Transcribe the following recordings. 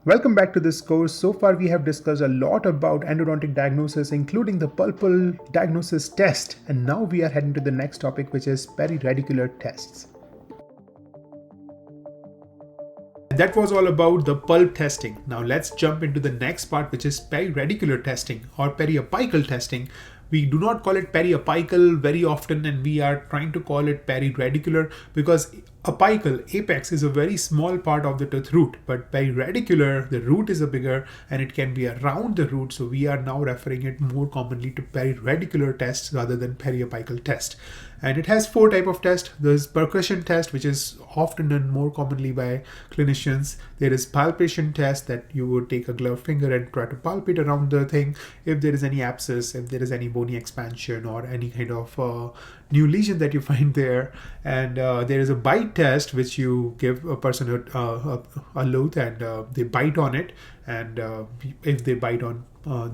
Welcome back to this course. So far we have discussed a lot about endodontic diagnosis, including the pulpal diagnosis test, and now we are heading to the next topic, which is periradicular tests. That was all about the pulp testing. Now let's jump into the next part, which is periradicular testing or periapical testing. We do not call it periapical very often, and we are trying to call it periradicular because apical, apex, is a very small part of the tooth root, but periradicular, the root is a bigger and it can be around the root. So we are now referring it more commonly to periradicular tests rather than periapical test. And it has four types of tests. There's percussion test, which is often done more commonly by clinicians. There is palpation test, that you would take a gloved finger and try to palpate around the thing if there is any abscess, if there is any bony expansion or any kind of new lesion that you find there. And there is a bite test, which you give a person a loaf and they bite on it. And if they bite on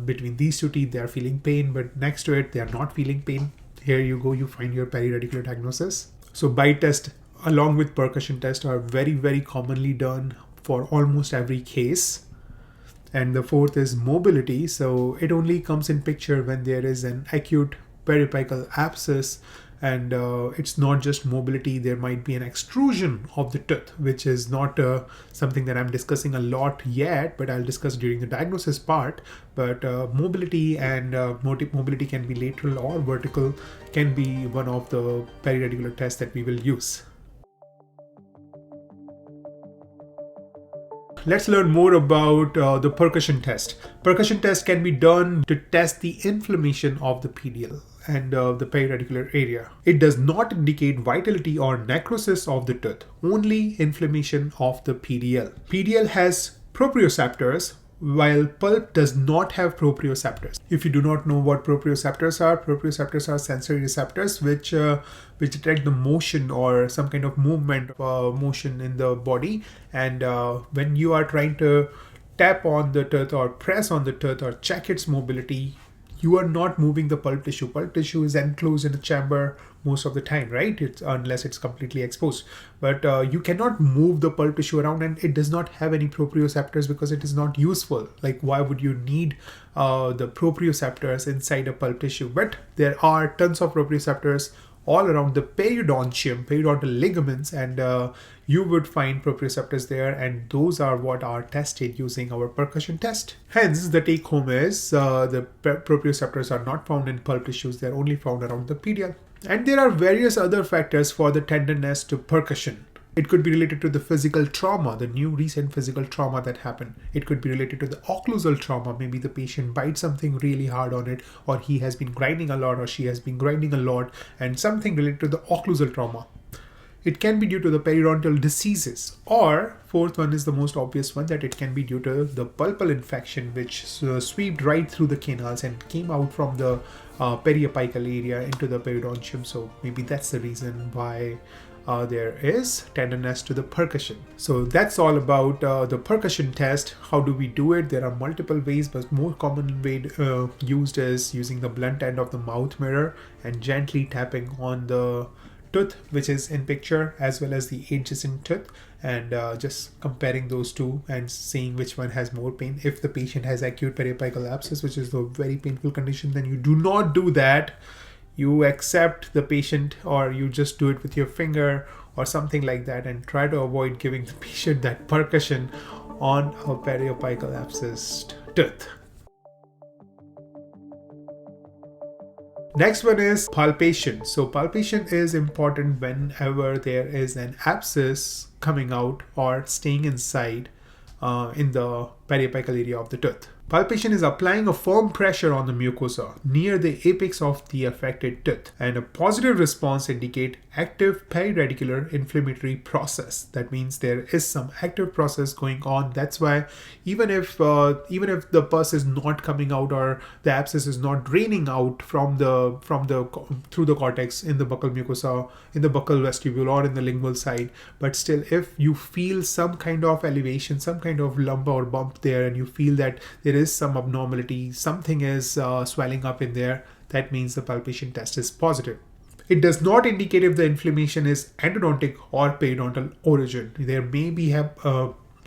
between these two teeth, they are feeling pain, but next to it, they are not feeling pain. Here you go, you find your periradicular diagnosis. So bite test along with percussion test are very, very commonly done for almost every case. And the fourth is mobility. So it only comes in picture when there is an acute periapical abscess, and it's not just mobility, there might be an extrusion of the tooth, which is not something that I'm discussing a lot yet, but I'll discuss during the diagnosis part. But mobility and mobility can be lateral or vertical, can be one of the periradicular tests that we will use. Let's learn more about the percussion test. Percussion test can be done to test the inflammation of the PDL and the periradicular area. It does not indicate vitality or necrosis of the tooth, only inflammation of the PDL. PDL has proprioceptors, while pulp does not have proprioceptors. If you do not know what proprioceptors are sensory receptors which detect the motion or some kind of movement, motion in the body. And when you are trying to tap on the tooth or press on the tooth or check its mobility, you are not moving the pulp tissue. Pulp tissue is enclosed in a chamber most of the time, right? Unless it's completely exposed. But you cannot move the pulp tissue around, and it does not have any proprioceptors because it is not useful. Like, why would you need the proprioceptors inside a pulp tissue? But there are tons of proprioceptors all around the periodontal ligaments, and you would find proprioceptors there, and those are what are tested using our percussion test. Hence, the take home is the proprioceptors are not found in pulp tissues, they're only found around the PDL. And there are various other factors for the tenderness to percussion. It could be related to the physical trauma, the new recent physical trauma that happened. It could be related to the occlusal trauma. Maybe the patient bites something really hard on it, or he has been grinding a lot, or she has been grinding a lot, and something related to the occlusal trauma. It can be due to the periodontal diseases, or fourth one is the most obvious one, that it can be due to the pulpal infection, which swept right through the canals and came out from the periapical area into the periodontium. So maybe that's the reason why there is tenderness to the percussion. So that's all about the percussion test. How do we do it? There are multiple ways, but more common way used is using the blunt end of the mouth mirror and gently tapping on the tooth which is in picture as well as the adjacent tooth, and just comparing those two and seeing which one has more pain. If the patient has acute periapical abscess, which is a very painful condition, then you do not do that. You accept the patient, or you just do it with your finger or something like that, and try to avoid giving the patient that percussion on a periapical abscess tooth. Next one is palpation. So palpation is important whenever there is an abscess coming out or staying inside in the periapical area of the tooth. Palpation is applying a firm pressure on the mucosa near the apex of the affected tooth, and a positive response indicates active periradicular inflammatory process. That means there is some active process going on. That's why even if the pus is not coming out, or the abscess is not draining out through the cortex in the buccal mucosa, in the buccal vestibule, or in the lingual side, but still, if you feel some kind of elevation, some kind of lump or bump there, and you feel that there is some abnormality, something is swelling up in there, that means the palpation test is positive. It does not indicate if the inflammation is endodontic or periodontal origin. There may be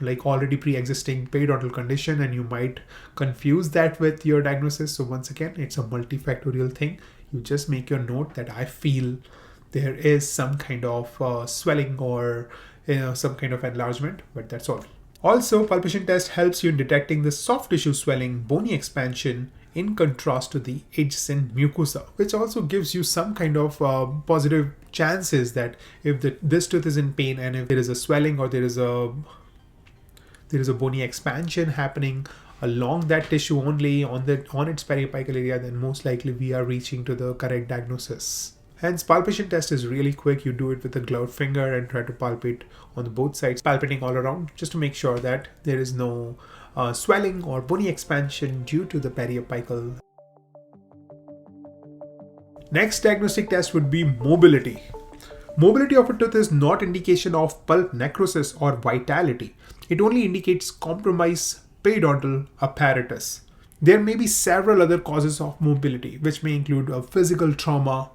like already pre-existing periodontal condition, and you might confuse that with your diagnosis. So once again, it's a multifactorial thing. You just make your note that I feel there is some kind of swelling or some kind of enlargement, but that's all. Also, palpation test helps you in detecting the soft tissue swelling, bony expansion, in contrast to the adjacent mucosa, which also gives you some kind of positive chances that if this tooth is in pain and if there is a swelling or there is a bony expansion happening along that tissue only on its periapical area, then most likely we are reaching to the correct diagnosis. Hence, palpation test is really quick. You do it with a gloved finger and try to palpate on the both sides, palpating all around just to make sure that there is no swelling or bony expansion due to the periapical. Next diagnostic test would be mobility. Mobility of a tooth is not indication of pulp necrosis or vitality. It only indicates compromised periodontal apparatus. There may be several other causes of mobility, which may include a physical trauma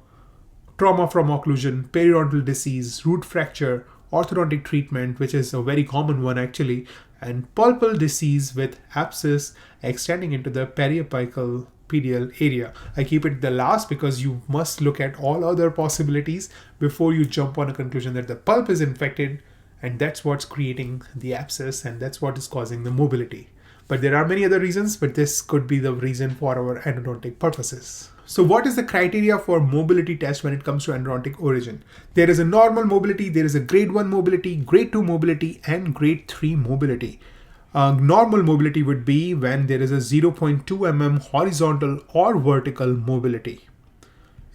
from occlusion, periodontal disease, root fracture, orthodontic treatment, which is a very common one actually, and pulpal disease with abscess extending into the periapical pedial area. I keep it the last because you must look at all other possibilities before you jump on a conclusion that the pulp is infected and that's what's creating the abscess and that's what is causing the mobility. But there are many other reasons, but this could be the reason for our endodontic purposes. So what is the criteria for mobility test when it comes to endodontic origin? There is a normal mobility, there is a grade 1 mobility, grade 2 mobility, and grade 3 mobility. Normal mobility would be when there is a 0.2 mm horizontal or vertical mobility.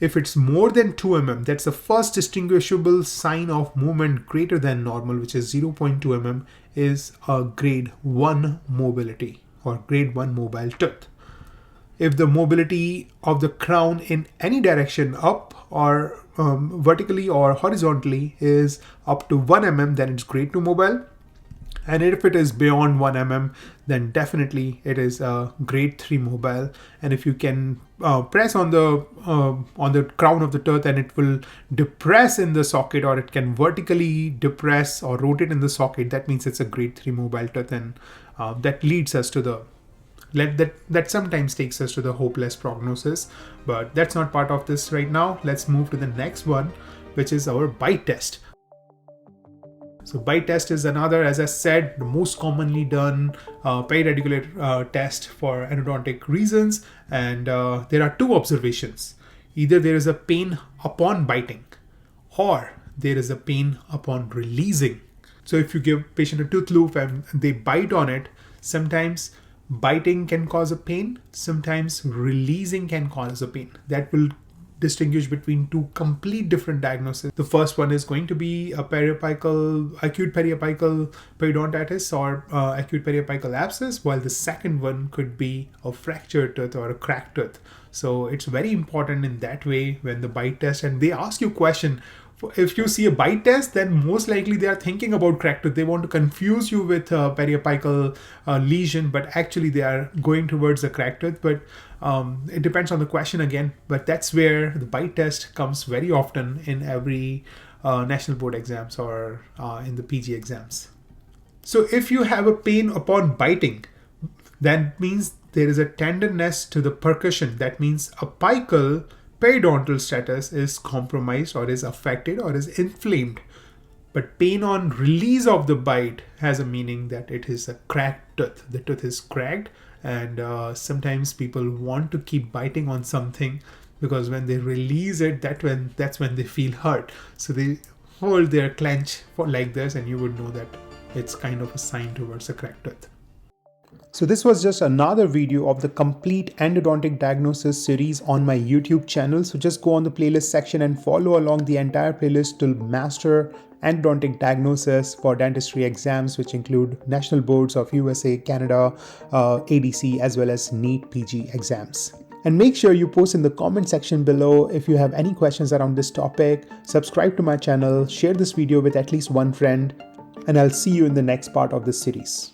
If it's more than 2 mm, that's the first distinguishable sign of movement greater than normal, which is 0.2 mm, is a grade 1 mobility or grade 1 mobile tooth. If the mobility of the crown in any direction, up or vertically or horizontally, is up to 1 mm, then it's grade 2 mobile. And if it is beyond 1 mm, then definitely it is a grade 3 mobile. And if you can press on the crown of the tooth and it will depress in the socket, or it can vertically depress or rotate in the socket, that means it's a grade 3 mobile tooth, and that leads us to the that sometimes takes us to the hopeless prognosis, but that's not part of this right now. Let's move to the next one, which is our bite test. So bite test is another, as I said, the most commonly done periradicular test for endodontic reasons, and there are two observations. Either there is a pain upon biting or there is a pain upon releasing. So if you give patient a tooth loop and they bite on it, sometimes biting can cause a pain, sometimes releasing can cause a pain. That will distinguish between two complete different diagnoses. The first one is going to be a acute periapical periodontitis or acute periapical abscess, while the second one could be a fractured tooth or a cracked tooth. So it's very important in that way when the bite test, and they ask you a question. If you see a bite test, then most likely they are thinking about cracked tooth. They want to confuse you with a periapical lesion, but actually they are going towards a cracked tooth. But it depends on the question again. But that's where the bite test comes very often in every national board exams or in the PG exams. So if you have a pain upon biting, that means there is a tenderness to the percussion. That means apical periodontal status is compromised or is affected or is inflamed. But pain on release of the bite has a meaning that it is a cracked tooth. The tooth is cracked, and sometimes people want to keep biting on something because when they release it, that's when they feel hurt. So they hold their clench for like this, and you would know that it's kind of a sign towards a cracked tooth. So this was just another video of the complete endodontic diagnosis series on my YouTube channel. So just go on the playlist section and follow along the entire playlist to master endodontic diagnosis for dentistry exams, which include national boards of USA, Canada, ADC, as well as NEET PG exams. And make sure you post in the comment section below if you have any questions around this topic. Subscribe to my channel, share this video with at least one friend, and I'll see you in the next part of this series.